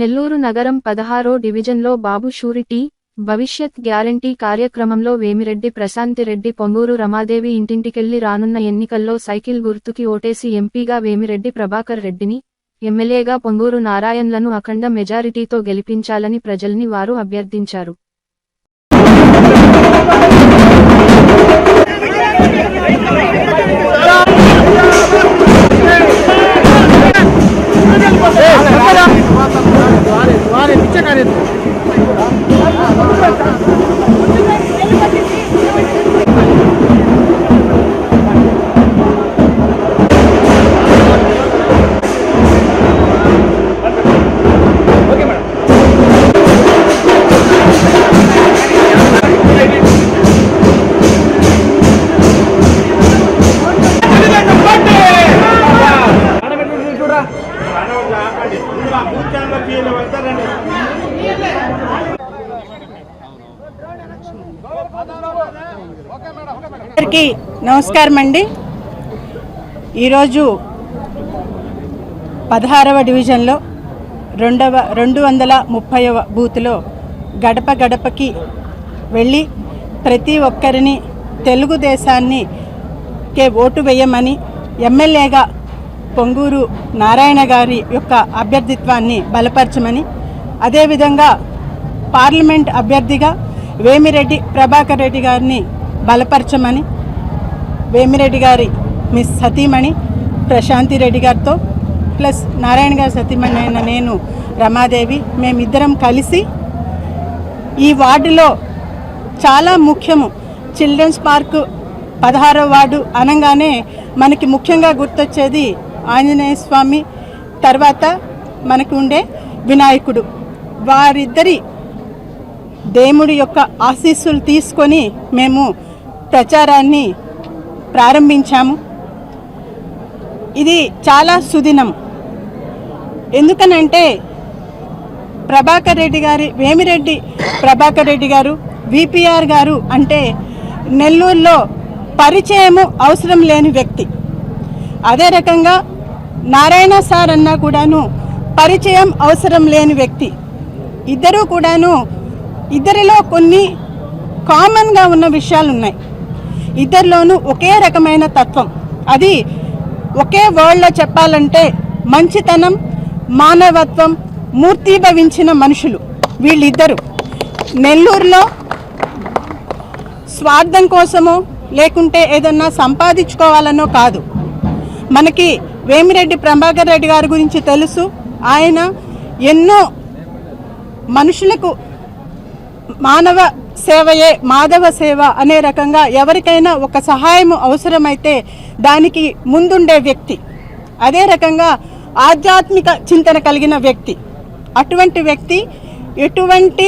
నెల్లూరు నగరం 16వ డివిజన్లో బాబు షూరిటీ భవిష్యత్ గ్యారంటీ కార్యక్రమంలో వేమిరెడ్డి ప్రశాంతిరెడ్డి పొంగూరు రమాదేవి ఇంటింటికెళ్లి రానున్న ఎన్నికల్లో సైకిల్ గుర్తుకి ఓటేసి ఎంపీగా వేమిరెడ్డి ప్రభాకర్ రెడ్డిని, ఎమ్మెల్యేగా పొంగూరు నారాయణలను అఖండ మెజారిటీతో గెలిపించాలని ప్రజల్ని వారు అభ్యర్థించారు. అందరికీ నమస్కారం అండి. ఈరోజు 16వ డివిజన్లో 230వ బూత్లో గడప గడపకి వెళ్ళి ప్రతి ఒక్కరిని తెలుగుదేశాన్ని ఓటు వేయమని, ఎమ్మెల్యేగా పొంగూరు నారాయణ గారి యొక్క అభ్యర్థిత్వాన్ని బలపరచమని, అదేవిధంగా పార్లమెంట్ అభ్యర్థిగా వేమిరెడ్డి ప్రభాకర్ రెడ్డి గారిని బలపరచమని, వేమిరెడ్డి గారి మిస్ సతీమణి ప్రశాంతి రెడ్డి గారితో ప్లస్ నారాయణ గారి సతీమణి అయిన నేను రమాదేవి మేమిద్దరం కలిసి ఈ వార్డులో చాలా ముఖ్యము. చిల్డ్రన్స్ పార్క్ 16వ వార్డు అనగానే మనకి ముఖ్యంగా గుర్తొచ్చేది ఆంజనేయ స్వామి, తర్వాత మనకు ఉండే వినాయకుడు. వారిద్దరి దేవుడి యొక్క ఆశీస్సులు తీసుకొని మేము ప్రచారాన్ని ప్రారంభించాము. ఇది చాలా సుదినం. ఎందుకనంటే ప్రభాకర్ రెడ్డి గారి వేమిరెడ్డి ప్రభాకర్ రెడ్డి గారు విపిఆర్ గారు అంటే నెల్లూరులో పరిచయము అవసరం లేని వ్యక్తి. అదే రకంగా నారాయణ సార్ అన్నా కూడాను పరిచయం అవసరం లేని వ్యక్తి. ఇద్దరూ కూడాను ఇద్దరిలో కొన్ని కామన్గా ఉన్న విషయాలు ఉన్నాయి. ఇద్దరిలోనూ ఒకే రకమైన తత్వం. అది ఒకే వర్డ్లో చెప్పాలంటే మంచితనం, మానవత్వం మూర్తిభవించిన మనుషులు వీళ్ళిద్దరు. నెల్లూరులో స్వార్థం కోసమో లేకుంటే ఏదన్నా సంపాదించుకోవాలనో కాదు. మనకి వేమిరెడ్డి ప్రభాకర్ రెడ్డి గారి గురించి తెలుసు. ఆయన ఎన్నో మనుషులకు మానవ సేవయే మాధవ సేవ అనే రకంగా ఎవరికైనా ఒక సహాయం అవసరమైతే దానికి ముందుండే వ్యక్తి. అదే రకంగా ఆధ్యాత్మిక చింతన కలిగిన వ్యక్తి. అటువంటి వ్యక్తి ఎటువంటి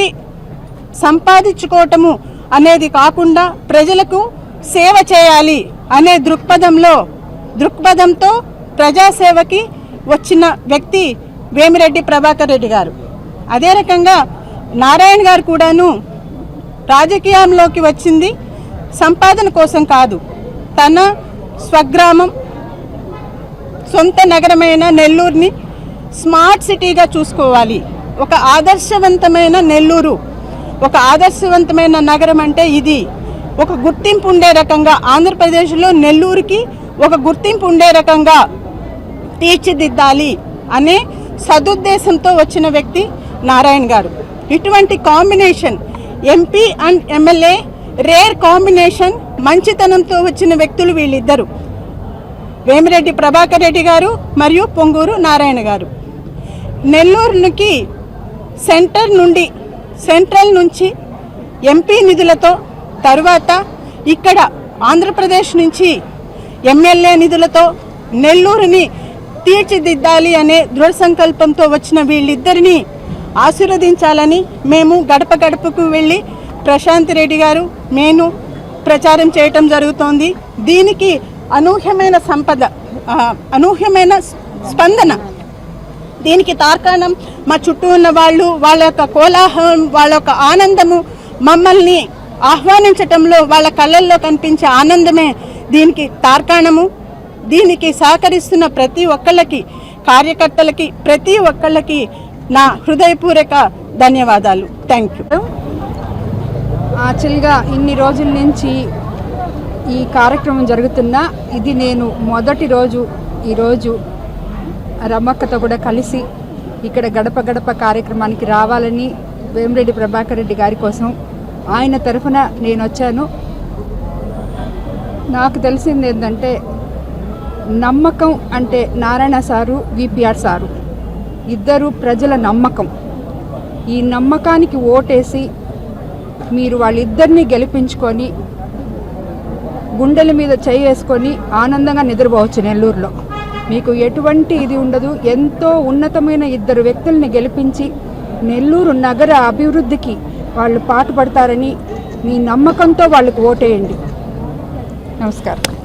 సంపాదించుకోవటము అనేది కాకుండా ప్రజలకు సేవ చేయాలి అనే దృక్పథంతో ప్రజాసేవకి వచ్చిన వ్యక్తి వేమిరెడ్డి ప్రభాకర్ రెడ్డి గారు. అదే రకంగా నారాయణ గారు కూడాను రాజకీయంలోకి వచ్చింది సంపాదన కోసం కాదు. తన స్వగ్రామం, సొంత నగరమైన నెల్లూరుని స్మార్ట్ సిటీగా చూసుకోవాలి. ఒక ఆదర్శవంతమైన నెల్లూరు, ఒక ఆదర్శవంతమైన నగరం అంటే ఇది ఒక గుర్తింపు ఉండే రకంగా ఆంధ్రప్రదేశ్లో నెల్లూరుకి ఒక గుర్తింపు ఉండే రకంగా తీర్చిదిద్దాలి అనే సదుద్దేశంతో వచ్చిన వ్యక్తి నారాయణ గారు. ఇటువంటి combination MP and MLA rare combination. మంచితనంతో వచ్చిన వ్యక్తులు వీళ్ళిద్దరు, వేమిరెడ్డి ప్రభాకర్ రెడ్డి గారు మరియు పొంగూరు నారాయణ గారు. నెల్లూరుకి సెంట్రల్ నుంచి ఎంపీ నిధులతో, తరువాత ఇక్కడ ఆంధ్రప్రదేశ్ నుంచి ఎమ్మెల్యే నిధులతో నెల్లూరుని తీర్చిదిద్దాలి అనే దృఢ సంకల్పంతో వచ్చిన వీళ్ళిద్దరిని ఆశీర్వదించాలని మేము గడప గడపకు వెళ్ళి ప్రశాంతి రెడ్డి గారు నేను ప్రచారం చేయటం జరుగుతోంది. దీనికి అనూహ్యమైన స్పందన. దీనికి తార్కాణం మా చుట్టూ ఉన్న వాళ్ళు, వాళ్ళ యొక్క కోలాహలం, వాళ్ళ యొక్క ఆనందము, మమ్మల్ని ఆహ్వానించటంలో వాళ్ళ కళ్ళల్లో కనిపించే ఆనందమే దీనికి తార్కాణము. దీనికి సహకరిస్తున్న ప్రతి ఒక్కళ్ళకి, కార్యకర్తలకి, ప్రతి ఒక్కళ్ళకి నా హృదయపూర్వక ధన్యవాదాలు. Thank you. యాక్చువల్గా ఇన్ని రోజుల నుంచి ఈ కార్యక్రమం జరుగుతున్నా ఇది నేను మొదటి రోజు ఈరోజు రమ్మక్కతో కూడా కలిసి ఇక్కడ గడప గడప కార్యక్రమానికి రావాలని వేమిరెడ్డి ప్రభాకర్ రెడ్డి గారి కోసం ఆయన తరఫున నేను వచ్చాను. నాకు తెలిసింది ఏంటంటే నమ్మకం అంటే నారాయణ సారు, విపిఆర్ సారు ఇద్దరు ప్రజల నమ్మకం. ఈ నమ్మకానికి ఓటేసి మీరు వాళ్ళిద్దరినీ గెలిపించుకొని గుండెల మీద చేయి వేసుకొని ఆనందంగా నిద్రపోవచ్చు. నెల్లూరులో మీకు ఎటువంటి ఇది ఉండదు. ఎంతో ఉన్నతమైన ఇద్దరు వ్యక్తుల్ని గెలిపించి నెల్లూరు నగర అభివృద్ధికి వాళ్ళు పాటుపడతారని మీ నమ్మకంతో వాళ్ళకు ఓటేయండి. నమస్కారం.